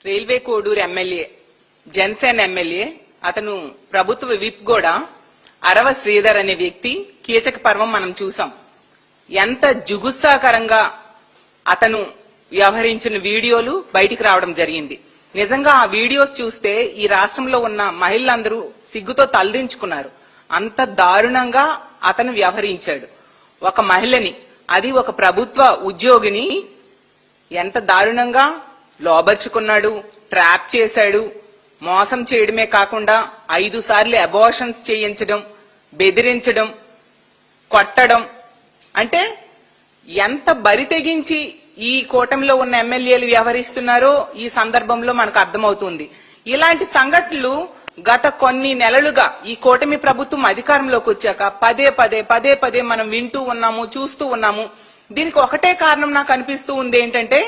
Railway Koduru MLA, Janasena MLA, అతను ప్రభుత్వ whip కూడా అరవ శ్రీధర్ అనే వ్యక్తి కీచక పర్వం మనం చూసాం. ఎంత జుగుత్సాకరంగా అతను వ్యవహరించిన వీడియోలు బయటికి రావడం జరిగింది. నిజంగా ఆ వీడియోస్ చూస్తే ఈ రాష్ట్రంలో ఉన్న మహిళలందరూ సిగ్గుతో తలదించుకున్నారు. అంత దారుణంగా అతను వ్యవహరించాడు. ఒక మహిళని, అది ఒక ప్రభుత్వ ఉద్యోగిని ఎంత దారుణంగా లోబర్చుకున్నాడు, ట్రాప్ చేశాడు. మోసం చేయడమే కాకుండా 5 సార్లు అబార్షన్స్ చేయించడం, బెదిరించడం, కొట్టడం. అంటే ఎంత బరి తెగించి ఈ కూటమిలో ఉన్న ఎమ్మెల్యేలు వ్యవహరిస్తున్నారో ఈ సందర్భంలో మనకు అర్థమవుతుంది. ఇలాంటి సంఘటనలు గత కొన్ని నెలలుగా ఈ కూటమి ప్రభుత్వం అధికారంలోకి వచ్చాక పదే పదే మనం వింటూ ఉన్నాము, చూస్తూ ఉన్నాము. దీనికి ఒకటే కారణం నాకు అనిపిస్తూ ఉంది. ఏంటంటే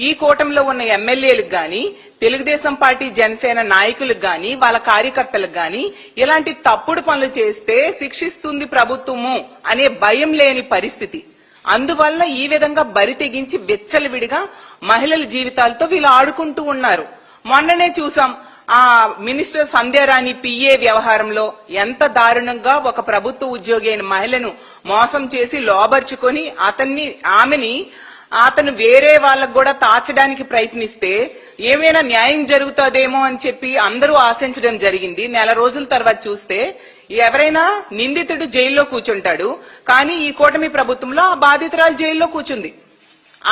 ఈ కూటమిలో ఉన్న ఎమ్మెల్యేలకు గాని, తెలుగుదేశం పార్టీ జనసేన నాయకులకు గాని, వాళ్ళ కార్యకర్తలకు గాని ఇలాంటి తప్పుడు పనులు చేస్తే శిక్షిస్తుంది ప్రభుత్వము అనే భయం లేని పరిస్థితి. అందువల్ల ఈ విధంగా బరి తెగించి విచ్చలవిడిగా మహిళల జీవితాలతో వీళ్ళు ఆడుకుంటూ ఉన్నారు. మొన్ననే చూసాం, ఆ మినిస్టర్ సంధ్యారాణి పిఏ వ్యవహారంలో ఎంత దారుణంగా ఒక ప్రభుత్వ ఉద్యోగి అయిన మహిళను మోసం చేసి లోబర్చుకొని ఆమెని అతను వేరే వాళ్ళకు కూడా తాచడానికి ప్రయత్నిస్తే ఏమైనా న్యాయం జరుగుతుందేమో అని చెప్పి అందరూ ఆశించడం జరిగింది. నెల రోజుల తర్వాత చూస్తే ఎవరైనా నిందితుడు జైల్లో కూర్చుంటాడు, కానీ ఈ కూటమి ప్రభుత్వంలో ఆ బాధితురాలు జైల్లో కూర్చుంది.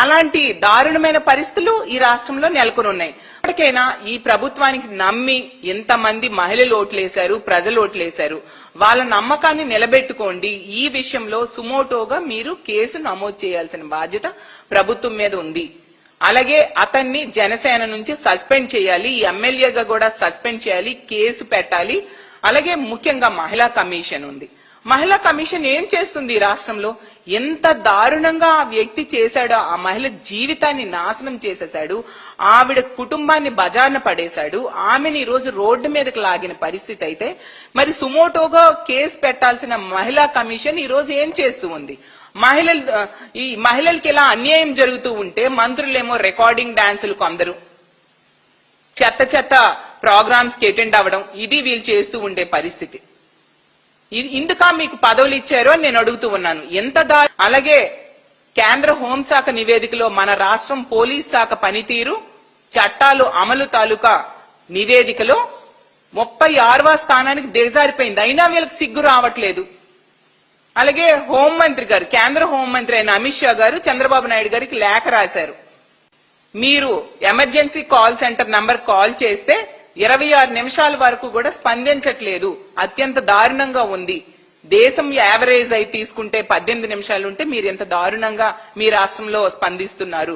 అలాంటి దారుణమైన పరిస్థితులు ఈ రాష్ట్రంలో నెలకొని ఉన్నాయి. ఇప్పటికైనా ఈ ప్రభుత్వానికి నమ్మి ఎంతమంది మహిళలు ఓట్లేశారు, ప్రజలు ఓట్లేశారు, వాళ్ళ నమ్మకాన్ని నిలబెట్టుకోండి. ఈ విషయంలో సుమోటోగా మీరు కేసు నమోదు చేయాల్సిన బాధ్యత ప్రభుత్వం మీద ఉంది. అలాగే అతన్ని జనసేన నుంచి సస్పెండ్ చేయాలి, ఎమ్మెల్యేగా కూడా సస్పెండ్ చేయాలి, కేసు పెట్టాలి. అలాగే ముఖ్యంగా మహిళా కమిషన్ ఉంది. మహిళా కమిషన్ ఏం చేస్తుంది ఈ రాష్ట్రంలో? ఎంత దారుణంగా ఆ వ్యక్తి చేశాడో, ఆ మహిళ జీవితాన్ని నాశనం చేసేశాడు, ఆవిడ కుటుంబాన్ని బజార్న పడేశాడు, ఆమెను ఈ రోజు రోడ్డు మీదకి లాగిన పరిస్థితి అయితే మరి సుమోటోగా కేసు పెట్టాల్సిన మహిళా కమిషన్ ఈ రోజు ఏం చేస్తూ ఉంది? ఈ మహిళలకి ఇలా అన్యాయం జరుగుతూ ఉంటే మంత్రులేమో రికార్డింగ్ డాన్సులు, కొందరు చెత్త ప్రోగ్రామ్స్ కి అటెండ్ అవ్వడం, ఇది వీళ్ళు చేస్తూ ఉండే పరిస్థితి. ఇందుక మీకు పదవులు ఇచ్చారో అని నేను అడుగుతూ ఉన్నాను. అలాగే కేంద్ర హోంశాఖ నివేదికలో మన రాష్ట్రం పోలీస్ శాఖ పనితీరు, చట్టాలు అమలు తాలూకా నివేదికలో 36వ స్థానానికి దిగజారిపోయింది. అయినా వీళ్ళకి సిగ్గు రావట్లేదు. అలాగే హోంమంత్రి గారు, కేంద్ర హోంమంత్రి అయిన అమిత్ షా గారు చంద్రబాబు నాయుడు గారికి లేఖ రాశారు. మీరు emergency call centre number call చేస్తే 26 నిమిషాల వరకు కూడా స్పందించట్లేదు, అత్యంత దారుణంగా ఉంది. దేశం యావరేజ్ అయి తీసుకుంటే 18 నిమిషాలు ఉంటే మీరు ఎంత దారుణంగా మీ రాష్ట్రంలో స్పందిస్తున్నారు,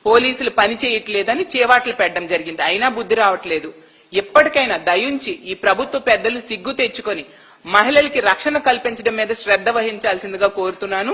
పోలీసులు పని చేయట్లేదని చేవాట్లు పెట్టడం జరిగింది. అయినా బుద్ధి రావట్లేదు. ఎప్పటికైనా దయుంచి ఈ ప్రభుత్వ పెద్దలు సిగ్గు తెచ్చుకొని మహిళలకి రక్షణ కల్పించడం మీద శ్రద్ధ వహించాల్సిందిగా కోరుతున్నాను.